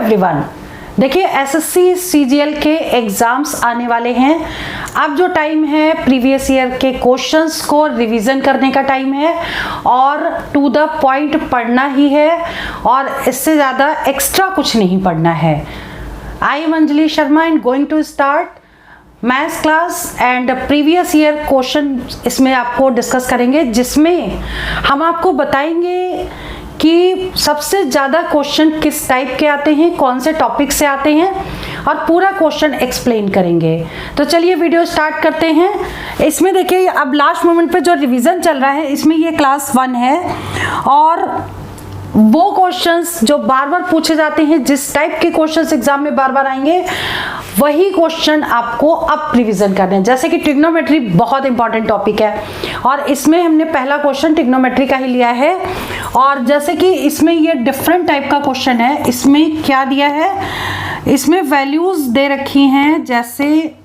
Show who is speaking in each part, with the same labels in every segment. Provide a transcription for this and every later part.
Speaker 1: Everyone, देखिए SSC CGL के exams आने वाले हैं। अब जो टाइम है प्रीवियस ईयर के क्वेश्चंस को रिवीजन करने का टाइम है और टू द पॉइंट पढ़ना ही है और इससे ज़्यादा एक्स्ट्रा कुछ नहीं पढ़ना है। I am Anjali Sharma and going to start maths class and previous year question इसमें आपको डिस्कस करेंगे, जिसमें हम आपको बताएंगे कि सबसे ज़्यादा क्वेश्चन किस टाइप के आते हैं, कौन से टॉपिक से आते हैं और पूरा क्वेश्चन एक्सप्लेन करेंगे। तो चलिए वीडियो स्टार्ट करते हैं। इसमें देखिए अब लास्ट मोमेंट पे जो रिवीजन चल रहा है, इसमें ये क्लास 1 है और वो क्वेश्चंस जो बार बार पूछे जाते हैं, जिस टाइप के क्वेश्चंस एग्जाम में बार बार आएंगे, वही क्वेश्चन आपको अब रिवीजन करने हैं। जैसे कि ट्रिग्नोमेट्री बहुत इंपॉर्टेंट टॉपिक है और इसमें हमने पहला क्वेश्चन ट्रिग्नोमेट्री का ही लिया है। और जैसे कि इसमें ये डिफरेंट टाइप का क्वेश्चन है। इसमें क्या दिया है, इसमें वैल्यूज दे रखी हैं, जैसे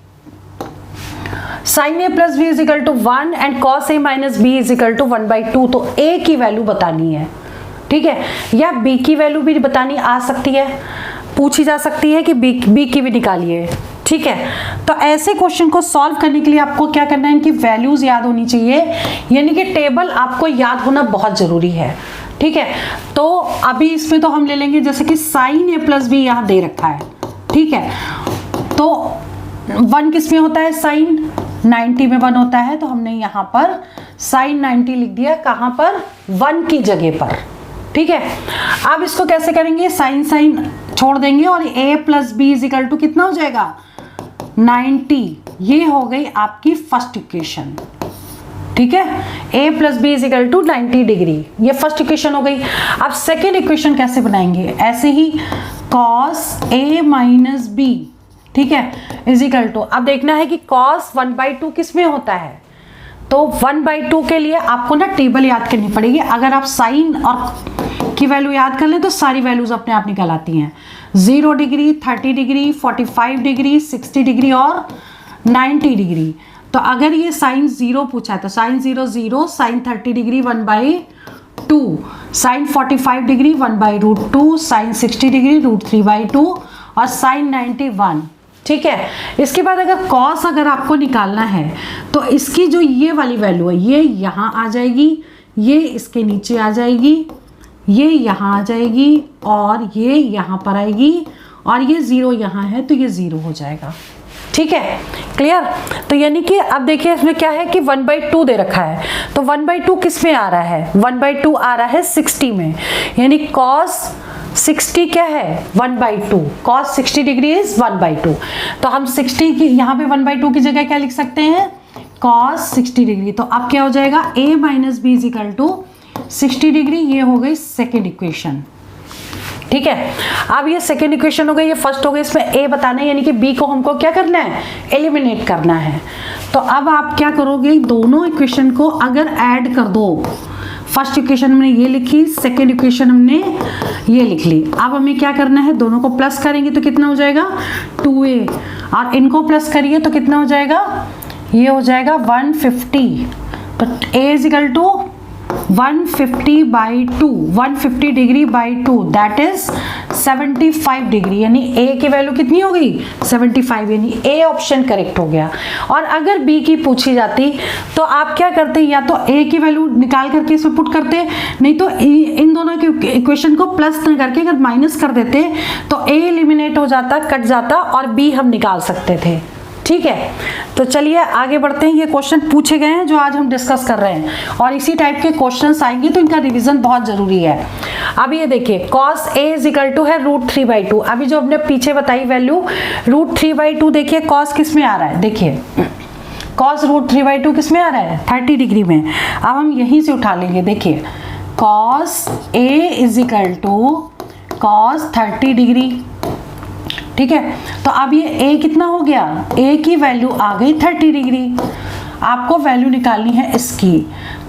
Speaker 1: sin a plus B is equal to 1 and cos a minus B is equal to 1/2। तो a की वैल्यू बतानी है, ठीक है, या b की वैल्यू भी बतानी आ सकती है, पूछी जा सकती है कि b की भी निकालिए, ठीक है। तो ऐसे क्वेश्चन को सॉल्व करने के लिए आपको क्या करना है, इनकी वैल्यूज याद होनी चाहिए, यानी कि टेबल आपको याद होना बहुत जरूरी है, ठीक है। तो अभी इसमें तो हम ले लेंगे जैसे कि sin a प्लस बी यहाँ दे रखा है, ठीक है। तो 1 किस में होता है, sin 90 में 1 होता है, तो हमने यहाँ पर sin 90 लिख दिया, कहाँ पर, 1 की जगह पर, ठीक है। अब इसको कैसे करेंगे, साइन छोड़ देंगे और a plus B is equal to कितना हो जाएगा, 90। ये हो गई आपकी फर्स्ट इक्वेशन, ठीक है। a plus B is equal to 90 degree, ये फर्स्ट इक्वेशन हो गई। अब सेकेंड इक्वेशन कैसे बनाएंगे, ऐसे ही cos a माइनस बी, ठीक है, इज इक्वल टू, अब देखना है कि cos 1/2 किस में होता है, तो 1/2 के लिए आपको ना टेबल याद करनी पड़ेगी। अगर आप साइन और की वैल्यू याद कर लें तो सारी वैल्यूज अपने आप निकल आती हैं, 0 डिग्री, 30 डिग्री, 45 डिग्री, 60 डिग्री और 90 डिग्री। तो अगर ये साइन 0 पूछा है तो sine 0 0, sine 30 degree 1/2, sine 45 degree 1/√2, sine 60 degree √3/2 और साइन 90 1, ठीक है। इसके बाद अगर कॉस अगर आपको निकालना है तो इसकी जो ये वाली वैल्यू है ये यहाँ आ जाएगी, ये इसके नीचे आ जाएगी, ये यहाँ आ जाएगी और ये यहाँ पर आएगी और ये 0 यहाँ है तो ये 0 हो जाएगा, ठीक है, क्लियर। तो यानी कि अब देखिए इसमें क्या है कि 1/2 दे रखा है, तो 1/2 किस में आ रहा है, 1/2 आ रहा है 60 में, यानी cos 60 क्या है, 1/2, cos 60 डिग्री इज 1/2। तो हम 60 की यहाँ पे 1/2 की जगह क्या लिख सकते हैं, cos 60 डिग्री। तो अब क्या हो जाएगा, a minus B is equal to 60 degree, ये हो गई सेकेंड इक्वेशन, ठीक है। अब ये सेकेंड इक्वेशन हो गई, ये फर्स्ट हो गई, इसमें a बताना है, यानी कि b को हमको क्या करना है, एलिमिनेट करना है। तो अब आप क्या करोगे, दोनों इक्वेशन को अगर ऐड कर दो, फर्स्ट इक्वेशन हमने ये लिखी, सेकेंड इक्वेशन हमने ये लिख ली। अब हमें क्या करना है, दोनों को प्लस करेंगे तो कितना हो जाएगा, 2a, और इनको प्लस करिए तो कितना हो जाएगा, ये हो जाएगा 150। तो a is equal to 150/2, 150 degree by 2 that is 75 degree, यानी a की वैल्यू कितनी हो गई, 75, यानी a ऑप्शन करेक्ट हो गया। और अगर b की पूछी जाती तो आप क्या करते, या तो a की वैल्यू निकाल करके इसमें पुट करते, नहीं तो इन दोनों के इक्वेशन को प्लस करके अगर माइनस कर देते तो a एलिमिनेट हो जाता, कट जाता और b हम निकाल सकते थे, ठीक है। तो चलिए आगे बढ़ते हैं। ये क्वेश्चन पूछे गए हैं जो आज हम डिस्कस कर रहे हैं और इसी टाइप के क्वेश्चंस आएंगे तो इनका रिवीजन बहुत जरूरी है। अब ये देखिए cos a is equal to है √3/2, अभी जो हमने पीछे बताई वैल्यू √3/2, देखिए cos किस में आ रहा है, देखिए cos √3/2 किस में आ रहा है, 30 डिग्री में। अब हम यहीं से उठा लेंगे, देखिए cos a is equal to cos 30 degree, ठीक है। तो अब ये a कितना हो गया, a की वैल्यू आ गई 30 डिग्री, आपको वैल्यू निकालनी है इसकी।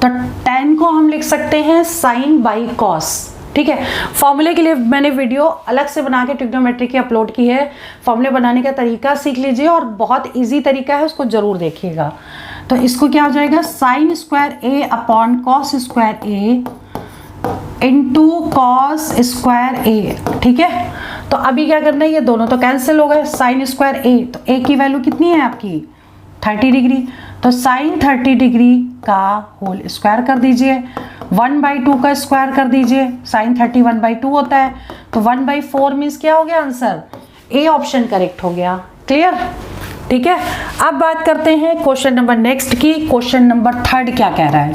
Speaker 1: तो tan को हम लिख सकते हैं sin बाई cos, ठीक है। फॉर्मूले के लिए मैंने वीडियो अलग से बना के ट्रिग्नोमेट्री की अपलोड की है, फॉर्मूले बनाने का तरीका सीख लीजिए और बहुत इजी तरीका है, उसको जरूर देखिएगा। तो इसको क्या हो जाएगा, sin square a upon cos square a into cos square a, ठीक है। तो अभी क्या करना है, ये दोनों तो कैंसिल हो गए, साइन स्क्वायर ए, तो ए की वैल्यू कितनी है आपकी 30 डिग्री, तो साइन 30 डिग्री का होल स्क्वायर कर दीजिए, 1/2 का स्क्वायर कर दीजिए, साइन 30 1/2 होता है, तो 1/4 मीन्स क्या हो गया आंसर, ए ऑप्शन करेक्ट हो गया। क्लियर, ठीक है। अब बात करते हैं क्वेश्चन नंबर नेक्स्ट की। क्वेश्चन नंबर 3 क्या कह रहा है,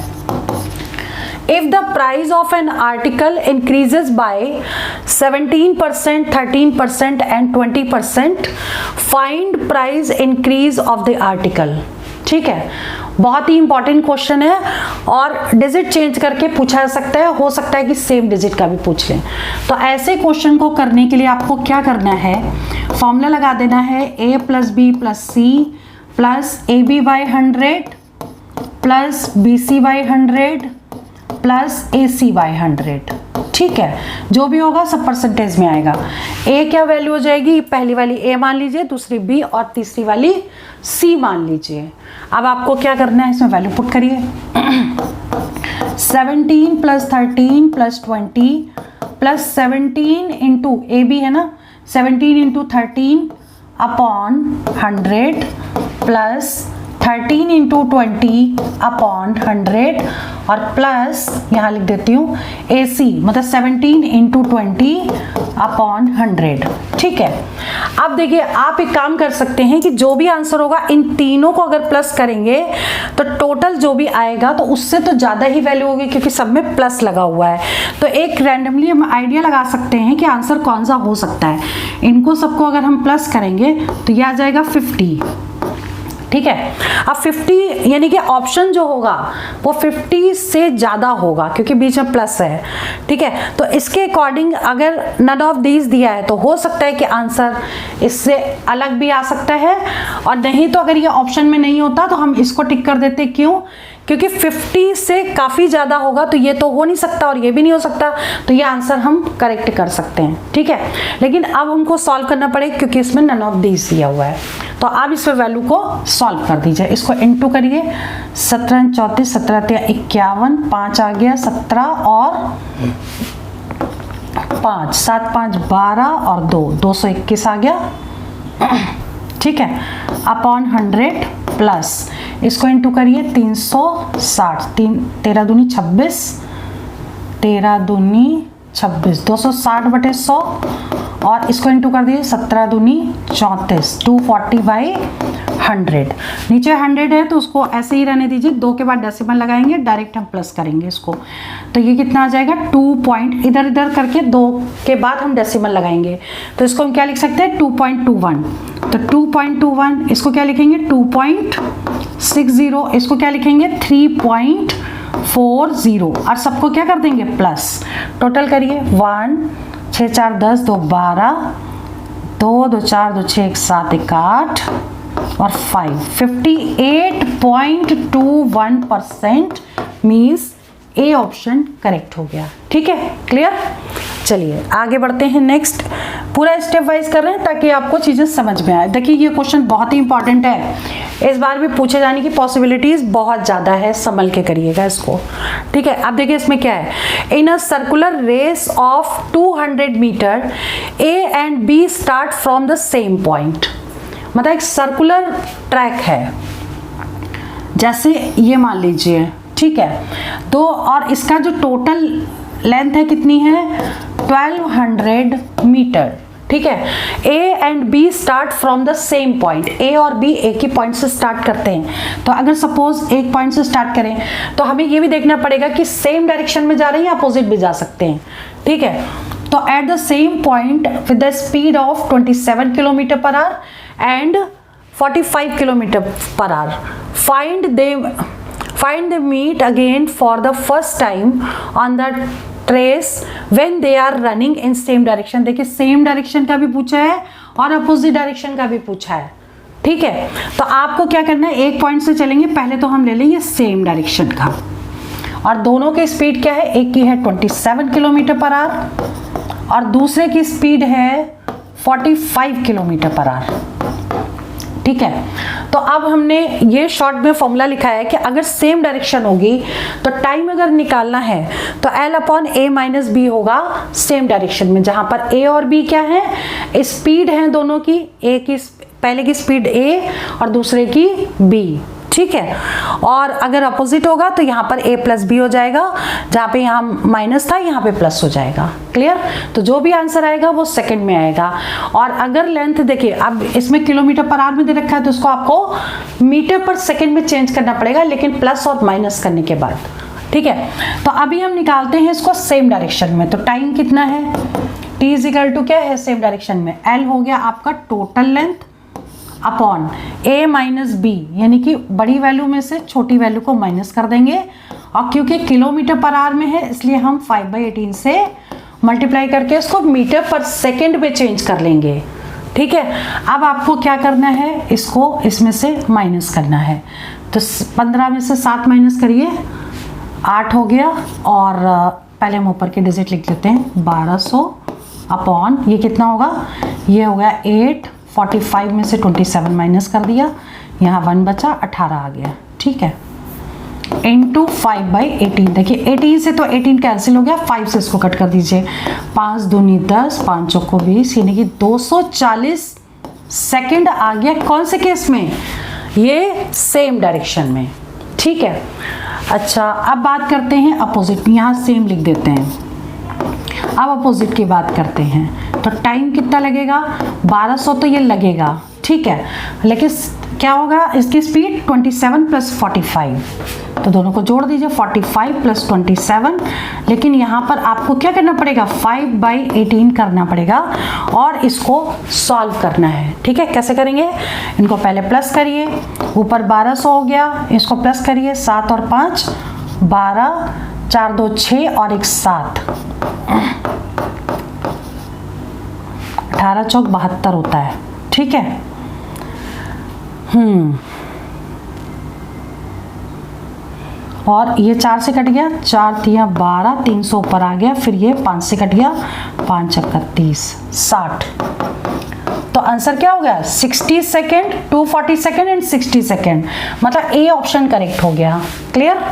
Speaker 1: if the price of an article increases by 17%, 13% and 20%, find price increase of the article। ठीक है, बहुत ही इंपॉर्टेंट क्वेश्चन है और डिजिट चेंज करके पूछा जा सकता है, हो सकता है कि सेम डिजिट का भी पूछ लें। तो ऐसे क्वेश्चन को करने के लिए आपको क्या करना है, फॉर्मूला लगा देना है a + b + c + ab/100 + bc/100 + ac/100। ठीक है, जो भी होगा सब परसेंटेज में आएगा। a क्या वैल्यू हो जाएगी, पहली वाली a मान लीजिए, दूसरी b और तीसरी वाली c मान लीजिए। अब आपको क्या करना है, इसमें वैल्यू पुट करिए, 17 + 13 + 20 + 17 इंटू ए बी है ना, 17 into 13 upon 100 plus 13 into 20 upon 100 और प्लस यहाँ लिख देती हूँ AC, मतलब 17 इंटू 20 अपॉन 100। ठीक है, अब देखिए आप एक काम कर सकते हैं कि जो भी आंसर होगा इन तीनों को अगर प्लस करेंगे तो टोटल जो भी आएगा तो उससे तो ज़्यादा ही वैल्यू होगी, क्योंकि सब में प्लस लगा हुआ है। तो एक रैंडमली हम आइडिया लगा सकते हैं कि आंसर कौन सा हो सकता है। इनको सबको अगर हम प्लस करेंगे तो यह आ जाएगा 50। ठीक है, अब 50 यानी कि ऑप्शन जो होगा वो 50 से ज़्यादा होगा, क्योंकि बीच में प्लस है। ठीक है, तो इसके अकॉर्डिंग अगर नन ऑफ दीज दिया है तो हो सकता है कि आंसर इससे अलग भी आ सकता है, और नहीं तो अगर ये ऑप्शन में नहीं होता तो हम इसको टिक कर देते। क्यों, क्योंकि 50 से काफ़ी ज़्यादा होगा तो ये तो हो नहीं सकता और ये भी नहीं हो सकता, तो ये आंसर हम करेक्ट कर सकते हैं। ठीक है, लेकिन अब हमको सॉल्व करना पड़ेगा क्योंकि इसमें नन ऑफ दीज दिया हुआ है। तो आप इस वैल्यू को सॉल्व कर दीजिए, इसको इनटू करिए, 17 34 17 51, 5 आ गया 17 और 5 7 5 12 और 2 221 आ गया। ठीक है, अपॉन 100 प्लस इसको इंटू करिए 360, 13 दूनी 26, 13 दूनी 26, 260/100 और इसको इंटू कर दीजिए 17 दूनी 34, 240/100। नीचे 100 है तो उसको ऐसे ही रहने दीजिए, 2 के बाद डेसिमल लगाएंगे, डायरेक्ट हम प्लस करेंगे इसको, तो ये कितना आ जाएगा 2 पॉइंट, इधर इधर करके 2 के बाद हम डेसिमल लगाएंगे, तो इसको हम क्या लिख सकते हैं 2.21। तो 2.21 इसको क्या लिखेंगे 2.60, इसको क्या लिखेंगे 3.40 और सबको क्या कर देंगे प्लस। टोटल करिए 1 6 4 10 2 12, 2 2 4 2 6 1 7 1 8 और 5 58.21% मीन्स ए ऑप्शन करेक्ट हो गया। ठीक है, क्लियर। चलिए आगे बढ़ते हैं। नेक्स्ट पूरा स्टेप वाइज कर रहे हैं ताकि आपको चीज़ें समझ में आए। देखिए ये क्वेश्चन बहुत ही इंपॉर्टेंट है, इस बार भी पूछे जाने की पॉसिबिलिटीज बहुत ज़्यादा है, संभल के करिएगा इसको। ठीक है, अब देखिए इसमें क्या है, in a circular race of 200 meter A and B start from the same point. मतलब एक सर्कुलर ट्रैक है, जैसे ये मान लीजिए, ठीक है, तो और इसका जो टोटल लेंथ है कितनी है 1200 मीटर। ठीक है, A and B start from the same point, A और बी एक ही पॉइंट से स्टार्ट करते हैं। तो अगर सपोज एक पॉइंट से स्टार्ट करें तो हमें ये भी देखना पड़ेगा कि सेम डायरेक्शन में जा रहे हैं या अपोजिट भी जा सकते हैं। ठीक है, तो at the same point with the speed of 27 kilometre per hour and 45 kilometre per hour, find they meet again for the first time on the trace when they are running in same direction। देखिए same direction का भी पूछा है और opposite direction का भी पूछा है। ठीक है, तो आपको क्या करना है, एक पॉइंट से चलेंगे, पहले तो हम ले लेंगे सेम डायरेक्शन का, और दोनों की स्पीड क्या है, एक की है 27 किलोमीटर पर आवर और दूसरे की स्पीड है 45 किलोमीटर पर आवर। ठीक है। तो अब हमने ये शॉर्ट में फॉर्मूला लिखा है कि अगर सेम डायरेक्शन होगी तो टाइम अगर निकालना है तो L upon A minus B होगा सेम डायरेक्शन में, जहां पर A और B क्या है, स्पीड है दोनों की, A की पहले की स्पीड A और दूसरे की B, ठीक है। और अगर अपोजिट होगा तो यहाँ पर A प्लस बी हो जाएगा, जहाँ पे यहाँ माइनस था यहाँ पे प्लस हो जाएगा। क्लियर? तो जो भी आंसर आएगा वो सेकंड में आएगा। और अगर लेंथ देखिए, अब इसमें किलोमीटर पर आवर में दे रखा है तो उसको आपको मीटर पर सेकंड में चेंज करना पड़ेगा, लेकिन प्लस और माइनस करने के बाद, ठीक है। तो अभी हम निकालते हैं इसको सेम डायरेक्शन में। तो टाइम कितना है, t इजिकल टू क्या है सेम डायरेक्शन में, L हो गया आपका total length upon A minus B, यानी कि बड़ी वैल्यू में से छोटी वैल्यू को माइनस कर देंगे, और क्योंकि किलोमीटर पर आवर में है इसलिए हम 5/18 से मल्टीप्लाई करके इसको मीटर पर सेकंड में चेंज कर लेंगे, ठीक है। अब आपको क्या करना है, इसको इसमें से माइनस करना है। तो 15 में से 7 माइनस करिए, 8 हो गया, और पहले हम ऊपर के डिजिट लिख लेते हैं, 1200 अपॉन ये कितना होगा, ये हो गया 8, 45 में से 27 माइनस कर दिया, यहाँ 1 बचा, 18 आ गया, ठीक है, इंटू 5/18। देखिए 18 से तो 18 कैंसिल हो गया, 5 से इसको कट कर दीजिए, 5 दूनी 10, 5 चौको 20, यानी कि 240 सेकंड आ गया। कौन से केस में, ये सेम डायरेक्शन में, ठीक है। अच्छा, अब बात करते हैं अपोजिट, यहाँ सेम लिख देते हैं। अब अपोजिट की बात करते हैं, तो टाइम कितना लगेगा, 1200 तो ये लगेगा, ठीक है, लेकिन क्या होगा, इसकी स्पीड 27 प्लस 45, तो दोनों को जोड़ दीजिए, 45 प्लस 27, लेकिन यहाँ पर आपको क्या करना पड़ेगा, 5/18 करना पड़ेगा और इसको सॉल्व करना है, ठीक है। कैसे करेंगे, इनको पहले प्लस करिए, ऊपर 1200 हो गया, इसको प्लस करिए, 7 और 5 12, 4 2 6 और 1 7, 18 चौक 72 होता है, ठीक है। और ये 4 से कट गया, 4 तिया 12, 300 ऊपर आ गया, फिर ये 5 से कट गया, 5 चक्कर 30, 60। तो आंसर क्या हो गया, 60 सेकेंड, 240 सेकेंड एंड 60 सेकेंड, मतलब ए ऑप्शन करेक्ट हो गया। क्लियर,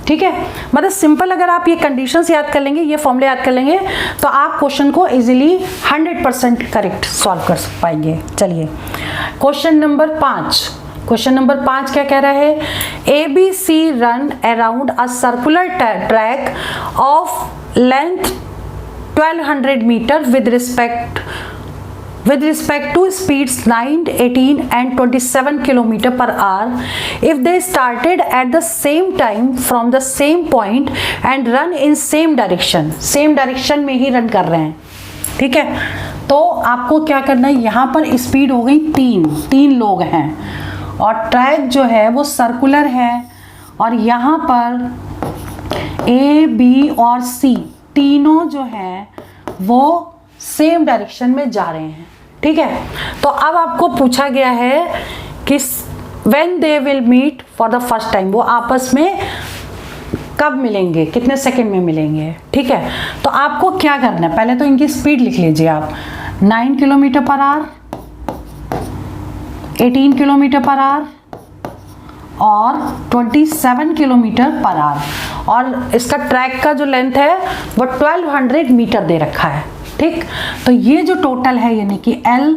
Speaker 1: ठीक है। मतलब सिंपल, अगर आप ये कंडीशंस याद कर लेंगे, ये फॉर्मूले याद कर लेंगे, तो आप क्वेश्चन को इजीली 100% करेक्ट सॉल्व कर पाएंगे। चलिए क्वेश्चन नंबर 5। क्वेश्चन नंबर 5 क्या कह रहा है, ABC run around a circular track of length 1200 metre with respect to speeds 9, 18 and 27 km per hour if they started at the same time from the same point and run in same direction। Same direction में ही run कर रहे हैं, ठीक है। तो आपको क्या करना है, यहाँ पर स्पीड हो गई 3 लोग हैं, और ट्रैक जो है वो सर्कुलर है, और यहाँ पर A, B और C तीनों जो हैं वो सेम डायरेक्शन में जा रहे हैं, ठीक है। तो अब आपको पूछा गया है कि when they will meet for the first time, वो आपस में कब मिलेंगे, कितने सेकंड में मिलेंगे, ठीक है। तो आपको क्या करना है, पहले तो इनकी स्पीड लिख लीजिए आप, 9 kilometre per hour, 18 kilometre per hour और 27 किलोमीटर पर आवर, और इसका ट्रैक का जो लेंथ है वो 1200 मीटर दे रखा है, ठीक। तो ये जो टोटल है यानी कि L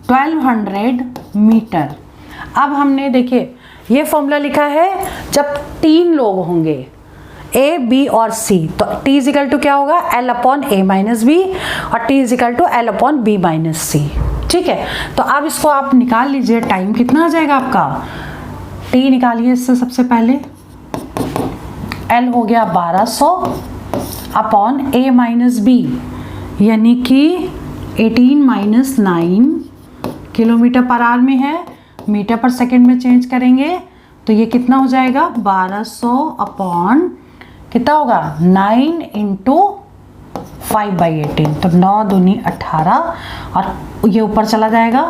Speaker 1: 1200 मीटर। अब हमने देखिए ये फॉर्मूला लिखा है जब 3 लोग होंगे A, B और C, तो T इजिकल टू क्या होगा, L upon A minus B, और T equal to L upon B minus C, ठीक है। तो अब इसको आप निकाल लीजिए, टाइम कितना आ जाएगा आपका, T निकालिए इससे सबसे पहले, L हो गया 1200 अपॉन A माइनस बी, यानी कि 18 माइनस 9 किलोमीटर पर आवर में है, मीटर पर सेकंड में चेंज करेंगे तो ये कितना हो जाएगा, 1200 अपॉन कितना होगा, 9 इंटू 5/18, तो 9 दूनी 18, और ये ऊपर चला जाएगा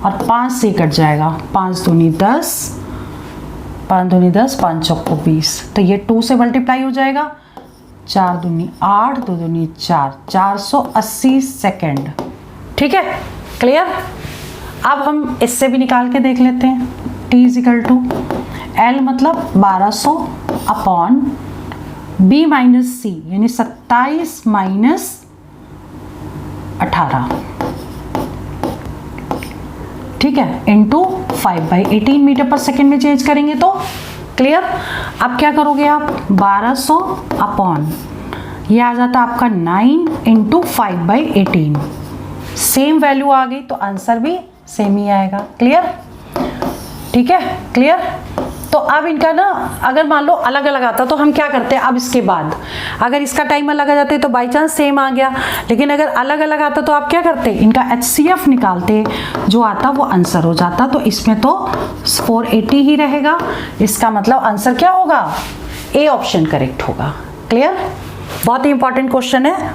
Speaker 1: और 5 से कट जाएगा, 5 दूनी 10, 5 दूनी 10, 5 चौको 20, तो ये 2 से मल्टीप्लाई हो जाएगा, 4 दूनी 8, 2 दूनी 4, 480 सेकेंड, ठीक है। क्लियर। अब हम इससे भी निकाल के देख लेते हैं। T इजिकल टू L मतलब 1200 अपॉन B माइनस C यानी 27 माइनस 18, ठीक है, इंटू 5/18 मीटर पर सेकेंड में चेंज करेंगे तो क्लियर। अब क्या करोगे आप, 1200 अपॉन ये आ जाता है आपका 9 इंटू 5/18, सेम वैल्यू आ गई तो आंसर भी सेम ही आएगा। क्लियर, ठीक है, क्लियर। तो अब इनका ना अगर मान लो अलग अलग आता तो हम क्या करते हैं, अब इसके बाद अगर इसका टाइम अलग आ जाते तो बाई चांस सेम आ गया, लेकिन अगर अलग अलग आता तो आप क्या करते, इनका HCF निकालते, जो आता वो आंसर हो जाता। तो इसमें तो 480 ही रहेगा, इसका मतलब आंसर क्या होगा, ए ऑप्शन करेक्ट होगा। क्लियर, बहुत ही इंपॉर्टेंट क्वेश्चन है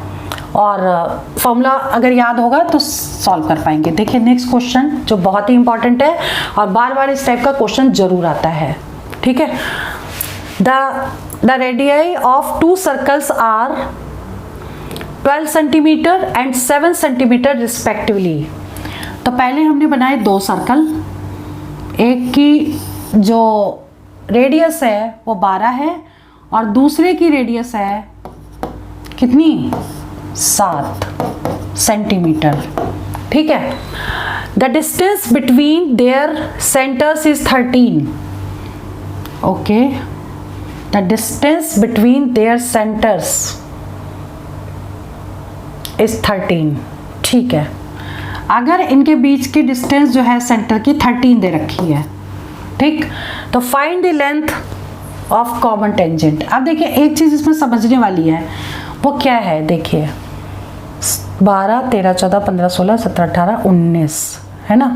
Speaker 1: और फॉर्मूला अगर याद होगा तो सॉल्व कर पाएंगे। देखिए नेक्स्ट क्वेश्चन जो बहुत ही इंपॉर्टेंट है और बार बार इस टाइप का क्वेश्चन जरूर आता है, ठीक है। The radii of 2 circles are 12 centimetre and 7 centimetre respectively. तो पहले हमने बनाए 2 सर्कल, एक की जो रेडियस है वो 12 है और दूसरे की रेडियस है कितनी, 7 सेंटीमीटर, ठीक है। The distance between their centres is 13, okay, the distance between their centres is 13, ठीक है। अगर इनके बीच की डिस्टेंस जो है सेंटर की 13 दे रखी है, ठीक, तो find the length of common tangent. अब देखिए एक चीज इसमें समझने वाली है, वो क्या है, देखिए 12, 13, 14, 15, 16, 17, 18, 19 है ना,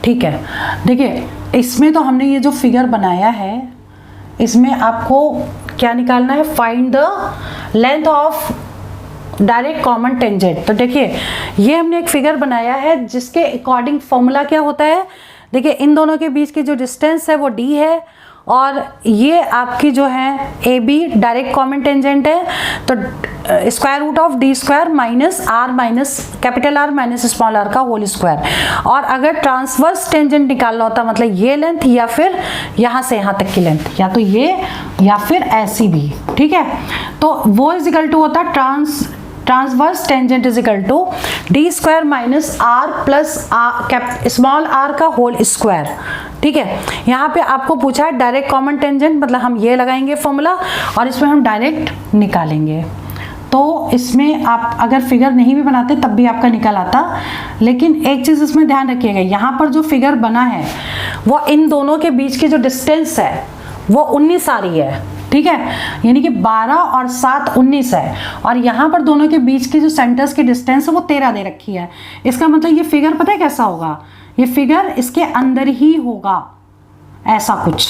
Speaker 1: ठीक है। देखिए इसमें तो हमने ये जो फिगर बनाया है इसमें आपको क्या निकालना है, find the length of direct common tangent. तो देखिए ये हमने एक फिगर बनाया है जिसके अकॉर्डिंग फॉर्मूला क्या होता है, देखिए इन दोनों के बीच की जो डिस्टेंस है वो D है और ये आपकी जो है AB डायरेक्ट कॉमन टेंजेंट है, तो square root of D square minus R minus capital R minus small r का होल स्क्वायर। और अगर ट्रांसवर्स टेंजेंट निकालना होता मतलब ये लेंथ या फिर यहाँ से यहाँ तक की लेंथ, या तो ये या फिर ऐसी भी, ठीक है, तो वो इज इक्वल टू होता transverse tangent is equal to D square minus R plus small r का होल स्क्वायर, ठीक है। यहाँ पे आपको पूछा है डायरेक्ट कॉमन टेंजेंट, मतलब हम ये लगाएंगे फॉर्मूला और इसमें हम डायरेक्ट निकालेंगे। तो इसमें आप अगर फिगर नहीं भी बनाते तब भी आपका निकल आता, लेकिन एक चीज़ इसमें ध्यान रखिएगा, यहाँ पर जो फिगर बना है वो इन दोनों के बीच की जो डिस्टेंस है वो 19 आ रही है, ठीक है, यानी कि 12 और 7 19 है, और यहाँ पर दोनों के बीच की जो सेंटर्स की डिस्टेंस है वो 13 दे रखी है। इसका मतलब ये फिगर पता है कैसा होगा, ये फिगर इसके अंदर ही होगा ऐसा कुछ,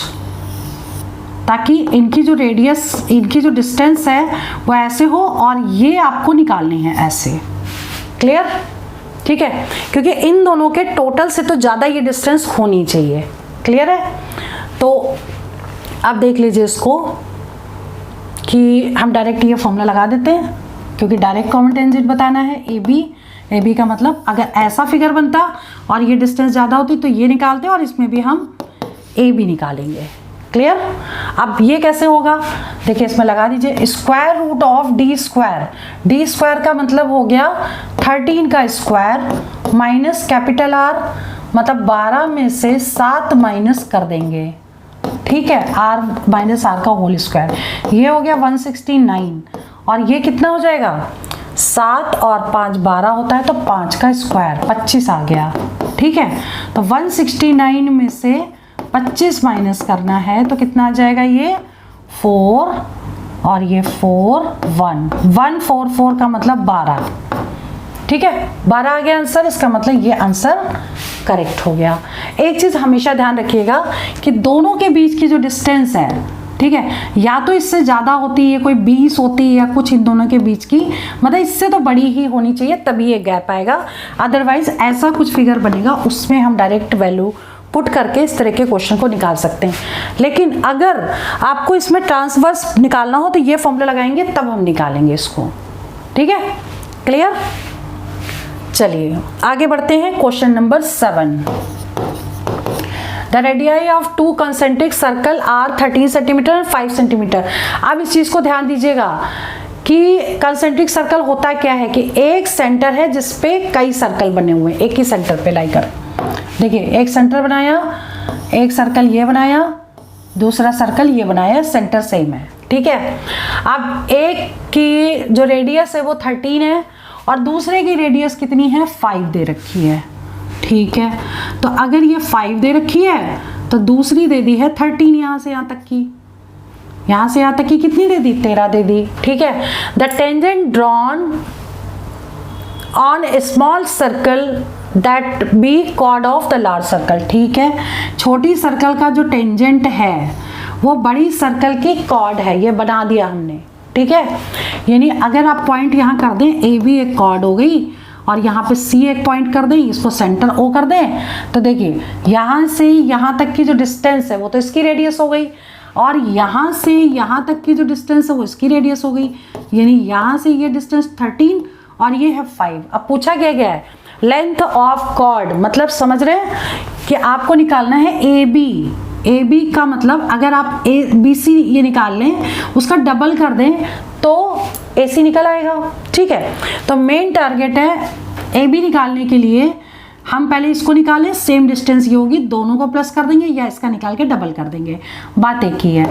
Speaker 1: ताकि इनकी जो रेडियस, इनकी जो डिस्टेंस है वो ऐसे हो और ये आपको निकालनी है ऐसे। क्लियर, ठीक है, क्योंकि इन दोनों के टोटल से तो ज़्यादा ये डिस्टेंस होनी चाहिए। क्लियर है, तो अब देख लीजिए इसको कि हम डायरेक्ट ये फॉर्मूला लगा देते हैं, क्योंकि डायरेक्ट कॉमन टेंजेंट बताना है AB का मतलब अगर ऐसा फिगर बनता और ये डिस्टेंस ज़्यादा होती तो ये निकालते और इसमें भी हम AB निकालेंगे। क्लियर, अब ये कैसे होगा, देखिए इसमें लगा दीजिए square root of D square. D square का मतलब हो गया 13 का स्क्वायर माइनस कैपिटल R, मतलब 12 में से 7 माइनस कर देंगे, ठीक है, R माइनस R का होल स्क्वायर, ये हो गया 169 और ये कितना हो जाएगा, 7 और 5 12 होता है तो 5 का स्क्वायर 25 आ गया, ठीक है। तो 169 में से 25 माइनस करना है तो कितना आ जाएगा, ये 4 और ये 4 144 का मतलब 12, ठीक है, 12 आ गया आंसर। इसका मतलब ये आंसर करेक्ट हो गया। एक चीज हमेशा ध्यान रखिएगा कि दोनों के बीच की जो डिस्टेंस है, ठीक है, या तो इससे ज़्यादा होती है, कोई 20 होती है या कुछ इन दोनों के बीच की, मतलब इससे तो बड़ी ही होनी चाहिए तभी ये गैप आएगा, अदरवाइज ऐसा कुछ फिगर बनेगा उसमें हम डायरेक्ट वैल्यू पुट करके इस तरह के क्वेश्चन को निकाल सकते हैं। लेकिन अगर आपको इसमें ट्रांसवर्स निकालना हो तो ये फॉर्मूला लगाएंगे तब हम निकालेंगे इसको, ठीक है। क्लियर, चलिए आगे बढ़ते हैं, question number 7। The radii of two concentric circle are 13 centimetre और 5 सेंटीमीटर। अब इस चीज को ध्यान दीजिएगा कि कंसेंट्रिक सर्कल होता क्या है कि एक सेंटर है जिसपे कई सर्कल बने हुए हैं, एक ही सेंटर पे लाकर। देखिए एक सेंटर बनाया, एक सर्कल ये बनाया, दूसरा सर्कल ये बनाया, सेंटर सेम है, ठीक है। अब एक की जो रेडियस है वो 13 है और दूसरे की रेडियस कितनी है, 5 दे रखी है, ठीक है। तो अगर ये 5 दे रखी है तो दूसरी दे दी है 13, यहाँ से यहाँ तक की, यहाँ से यहाँ तक की कितनी दे दी, 13 दे दी, ठीक है। The tangent drawn on a small circle that be chord of the large circle, ठीक है। छोटी सर्कल का जो टेंजेंट है वो बड़ी सर्कल की कॉर्ड है, ये बना दिया हमने, ठीक है। यानी अगर आप पॉइंट यहाँ कर दें, ए बी एक कॉर्ड हो गई और यहाँ पे सी एक पॉइंट कर दें, इसको सेंटर ओ कर दें, तो देखिए यहाँ से यहाँ तक की जो डिस्टेंस है वो तो इसकी रेडियस हो गई और यहाँ से यहाँ तक की जो डिस्टेंस है वो इसकी रेडियस हो गई। यानी यहाँ से ये डिस्टेंस 13 और ये है 5। अब पूछा क्या गया है, लेंथ ऑफ कॉर्ड, मतलब समझ रहे हैं कि आपको निकालना है ए बी का मतलब अगर आप ए बी सी ये निकाल लें, उसका डबल कर दें तो ए सी निकल आएगा, ठीक है। तो मेन टारगेट है ए बी निकालने के लिए हम पहले इसको निकालें, सेम डिस्टेंस ये होगी, दोनों को प्लस कर देंगे या इसका निकाल के डबल कर देंगे, बात एक ही है।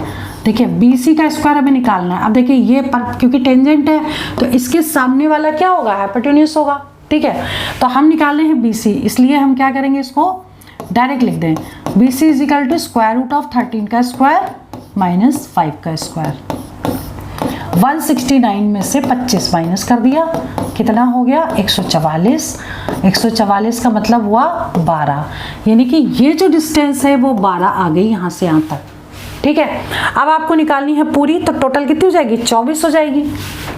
Speaker 1: देखिए बी सी का स्क्वायर हमें निकालना है। अब देखिए ये पर क्योंकि टेंजेंट है तो इसके सामने वाला क्या होगा, हाइपोटेन्यूज होगा, ठीक है। तो हम निकाल रहे हैं बी सी, इसलिए हम क्या करेंगे, इसको डायरेक्ट लिख दें, B C is equal to square root of 13 का स्क्वायर माइनस 5 का स्क्वायर। 169 में से 25 माइनस कर दिया, कितना हो गया, 144। 144 का मतलब हुआ 12, यानी कि ये जो डिस्टेंस है वो 12 आ गई यहाँ से यहाँ तक, ठीक है। अब आपको निकालनी है पूरी, तो टोटल कितनी हो जाएगी, 24 हो जाएगी,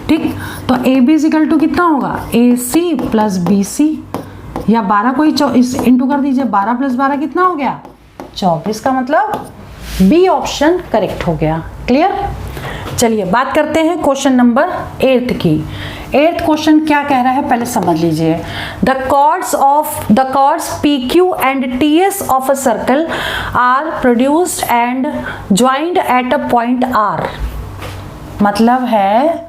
Speaker 1: ठीक। तो ए बी इक्वल टू कितना होगा, ए सी प्लस बी सी, या 12 को ही इंटू कर दीजिए, 12 प्लस 12 कितना हो गया, 24 का मतलब बी ऑप्शन करेक्ट हो गया। क्लियर। चलिए बात करते हैं क्वेश्चन नंबर 8 की। 8th क्वेश्चन क्या कह रहा है पहले समझ लीजिए। The chords P Q and T S of a circle are produced and joined at a point R. मतलब है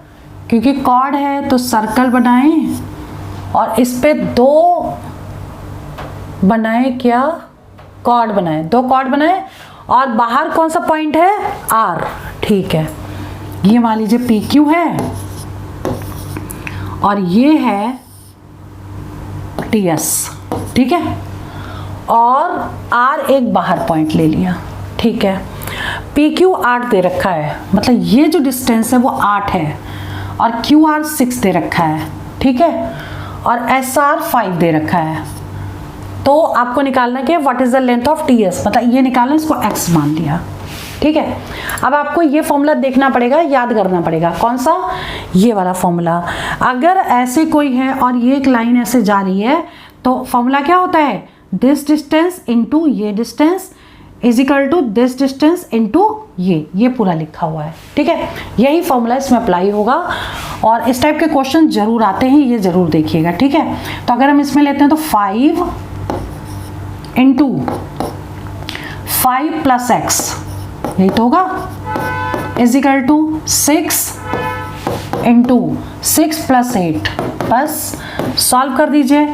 Speaker 1: क्योंकि कॉर्ड है तो सर्कल बनाएं और इस पे दो बनाए, क्या कॉर्ड बनाए, दो कॉर्ड बनाए और बाहर कौन सा पॉइंट है, आर, ठीक है। ये मान लीजिए पी क्यू है और ये है टी एस, ठीक है, और आर एक बाहर पॉइंट ले लिया, ठीक है। पी क्यू 8 दे रखा है, मतलब ये जो डिस्टेंस है वो 8 है और क्यू आर 6 दे रखा है, ठीक है, और एस आर 5 दे रखा है। तो आपको निकालना क्या, what is the length of T S, मतलब ये निकालना, इसको एक्स मान लिया, ठीक है। अब आपको ये फॉर्मूला देखना पड़ेगा, याद करना पड़ेगा, कौन सा, ये वाला फॉर्मूला। अगर ऐसे कोई है और ये एक लाइन ऐसे जा रही है तो फॉर्मूला क्या होता है, दिस डिस्टेंस इनटू ये distance is equal to this distance into ये पूरा लिखा हुआ है, ठीक है। यही फॉर्मूला इसमें अप्लाई होगा और इस टाइप के क्वेश्चन जरूर आते हैं, ये जरूर देखिएगा, ठीक है। तो अगर हम इसमें लेते हैं तो 5 इंटू 5 प्लस एक्स, यही तो होगा, is equal to 6 into 6 plus 8, बस सॉल्व कर दीजिए,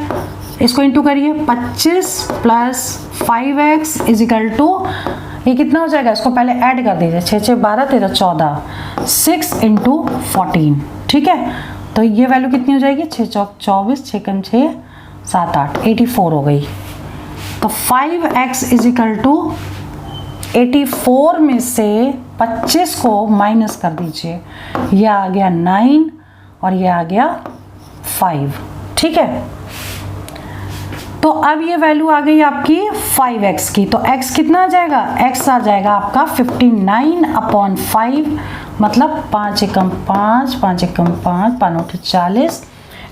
Speaker 1: इसको इंटू करिए, 25 plus 5x is equal to, ये कितना हो जाएगा, इसको पहले ऐड कर दीजिए, 6 6 12 13 14, 6 इंटू 14, ठीक है। तो ये वैल्यू कितनी हो जाएगी, 6 चौक 24, 6 कम 6 7 8, 84 हो गई। तो 5x इज इक्वल टू 84 में से 25 को माइनस कर दीजिए, ये आ गया 9 और ये आ गया 5, ठीक है। तो अब ये वैल्यू आ गई आपकी 5x की, तो x कितना आ जाएगा, x आ जाएगा आपका 59/5, मतलब 5 एकम 5, 5 एकम 5, 5 40,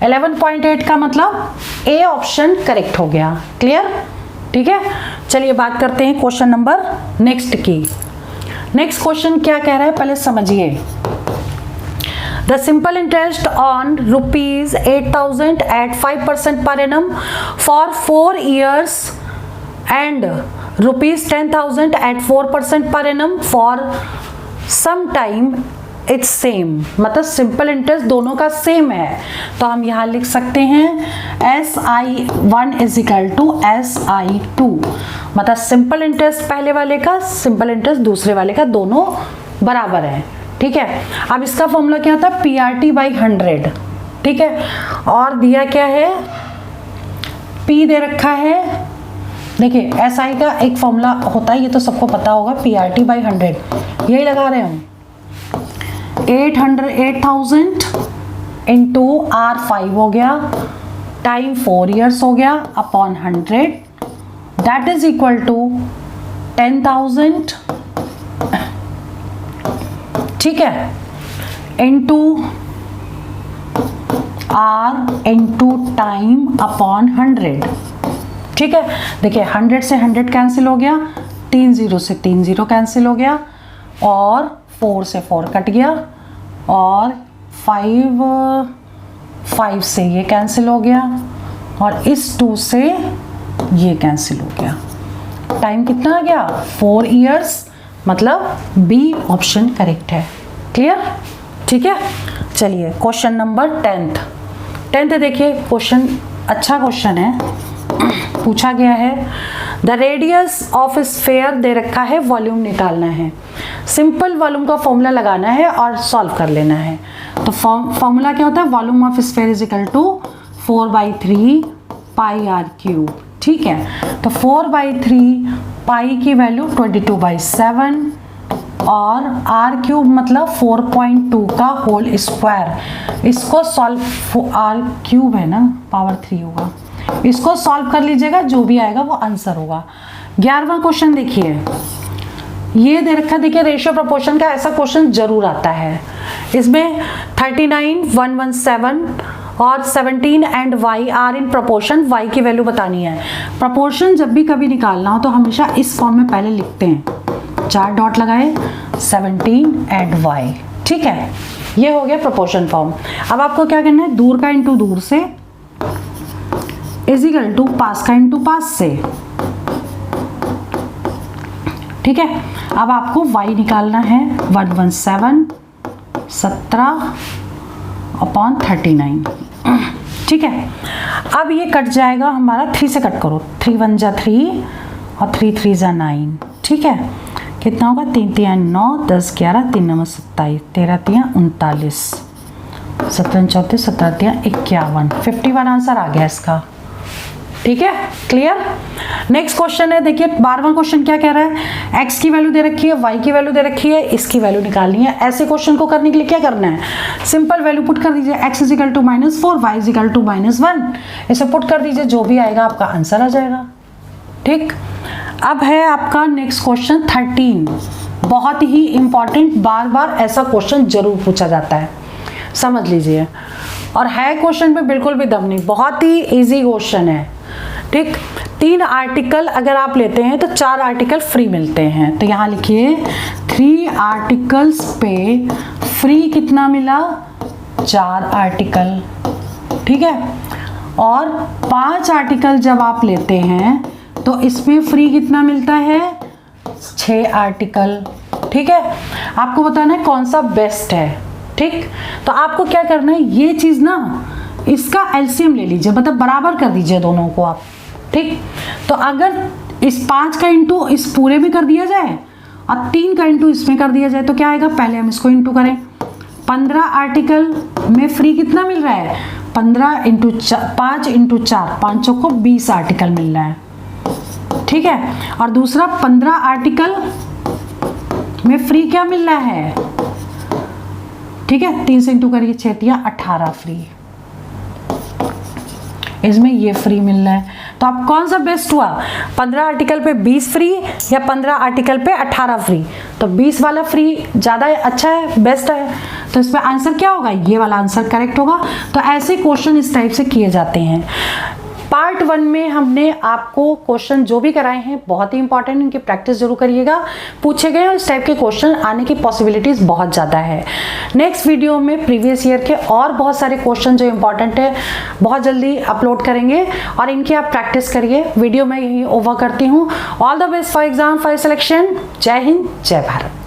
Speaker 1: 11.8 का मतलब ए ऑप्शन करेक्ट हो गया। क्लियर, ठीक है। चलिए बात करते हैं क्वेश्चन नंबर नेक्स्ट की। नेक्स्ट क्वेश्चन क्या कह रहा है पहले समझिए। The simple interest on ₹8,000 at 5% per annum for 4 years and ₹10,000 at 4% per annum for some time it's same, मतलब सिंपल इंटरेस्ट दोनों का सेम है, तो हम यहाँ लिख सकते हैं SI1 is equal to SI2, मतलब सिंपल इंटरेस्ट पहले वाले का, सिंपल इंटरेस्ट दूसरे वाले का, दोनों बराबर है। ठीक है, अब इसका फॉर्मूला क्या था, PRT/100। ठीक है, और दिया क्या है, P दे रखा है। देखिए SI का एक फॉर्मूला होता है, ये तो सबको पता होगा, PRT/100, यही लगा रहे हैं हम। 8,000 इंटू R5 हो गया, टाइम 4 ईयर्स हो गया, upon 100, that is equal to 10,000, ठीक है, into R into time upon 100। ठीक है, देखिए 100 से 100 कैंसिल हो गया, 3 0 से 3 0 कैंसिल हो गया, और 4 से 4 कट गया, और 5 से ये कैंसिल हो गया, और इस 2 से ये कैंसिल हो गया। टाइम कितना आ गया, 4 ईयर्स, मतलब बी ऑप्शन करेक्ट है। क्लियर? ठीक है, चलिए क्वेश्चन नंबर 10th देखिए, क्वेश्चन अच्छा क्वेश्चन है, पूछा गया है द रेडियस ऑफ स्फेयर दे रखा है, वॉल्यूम निकालना है। सिंपल वॉल्यूम का फॉर्मूला लगाना है और सॉल्व कर लेना है। तो फॉर्मूला क्या होता है, volume of sphere is equal to 4/3 pi r³। ठीक है, तो 4/3 पाई की वैल्यू 22/7 और r³ मतलब 4.2 का होल स्क्वायर। इसको सॉल्व, r³ है ना, पावर 3 होगा, इसको सॉल्व कर लीजिएगा, जो भी आएगा वो आंसर होगा। 11वां क्वेश्चन देखिए, ये दे रखा, देखिए रेशियो प्रोपोर्शन का ऐसा क्वेश्चन जरूर आता है। इसमें 39, 117 और 17 and y are in proportion, y की वैल्यू बतानी है। प्रोपोर्शन जब भी कभी निकालना हो तो हमेशा इस फॉर्म में पहले लिखते हैं, 4 डॉट लगाए, 17 एंड y। ठीक है, ये हो गया प्रोपोर्शन फॉर्म। अब आपको क्या करना है, दूर का इंटू दूर से इज इक्वल टू पास का इंटू पास से। ठीक है, अब आपको y निकालना है, 117/39। ठीक है, अब ये कट जाएगा हमारा, 3 से कट करो, 3 1 जा 3 और 3 3 जा 9। ठीक है, कितना होगा, 3 3 9, 10 11, 3 9 27, 13 3 39, 17 34, 17 3 51, 51 आंसर आ गया इसका। ठीक है, क्लियर? नेक्स्ट क्वेश्चन है, देखिए 12वां क्वेश्चन क्या कह रहा है, x की वैल्यू दे रखी है, y की वैल्यू दे रखी है, इसकी वैल्यू निकालनी है। ऐसे क्वेश्चन को करने के लिए क्या करना है, सिंपल वैल्यू पुट कर दीजिए, x is equal to -4, y is equal to -1, इसे पुट कर दीजिए, जो भी आएगा आपका आंसर आ जाएगा। ठीक, अब है आपका नेक्स्ट क्वेश्चन 13, बहुत ही इंपॉर्टेंट, बार बार ऐसा क्वेश्चन जरूर पूछा जाता है, समझ लीजिए, और है क्वेश्चन में बिल्कुल भी दम नहीं, बहुत ही इजी क्वेश्चन है। ठीक, 3 आर्टिकल अगर आप लेते हैं तो 4 आर्टिकल फ्री मिलते हैं, तो यहाँ लिखिए 3 आर्टिकल्स पे फ्री कितना मिला, 4 आर्टिकल। ठीक है, और 5 आर्टिकल जब आप लेते हैं तो इसमें फ्री कितना मिलता है, 6 आर्टिकल। ठीक है, आपको बताना है कौन सा बेस्ट है। ठीक, तो आपको क्या करना है, ये चीज ना, इसका एलसीएम ले लीजिए, मतलब बराबर कर दीजिए दोनों को आप। ठीक, तो अगर इस 5 का इंटू इस पूरे में कर दिया जाए और 3 का इंटू इसमें कर दिया जाए तो क्या आएगा, पहले हम इसको इंटू करें, 15 आर्टिकल में फ्री कितना मिल रहा है, 15 इंटू 5 इंटू 4, 5 को 20 आर्टिकल मिल रहा है। ठीक है, और दूसरा 15 आर्टिकल में फ्री क्या मिल रहा है, ठीक है, 3 से इंटू करिए, 6 3 18 फ्री, इसमें ये फ्री मिल रहा है। तो आप कौन सा बेस्ट हुआ, 15 आर्टिकल पे 20 फ्री या 15 आर्टिकल पे 18 फ्री, तो 20 वाला फ्री ज़्यादा अच्छा है, बेस्ट है, तो इसमें आंसर क्या होगा, ये वाला आंसर करेक्ट होगा। तो ऐसे क्वेश्चन इस टाइप से किए जाते हैं। पार्ट 1 में हमने आपको क्वेश्चन जो भी कराए हैं बहुत ही इंपॉर्टेंट, इनकी प्रैक्टिस जरूर करिएगा, पूछे गए और इस टाइप के क्वेश्चन आने की पॉसिबिलिटीज बहुत ज़्यादा है। नेक्स्ट वीडियो में प्रीवियस ईयर के और बहुत सारे क्वेश्चन जो इंपॉर्टेंट है बहुत जल्दी अपलोड करेंगे और इनकी आप प्रैक्टिस करिए। वीडियो मैं यही ओवर करती हूँ। All the best for exam for selection. जय हिंद, जय भारत।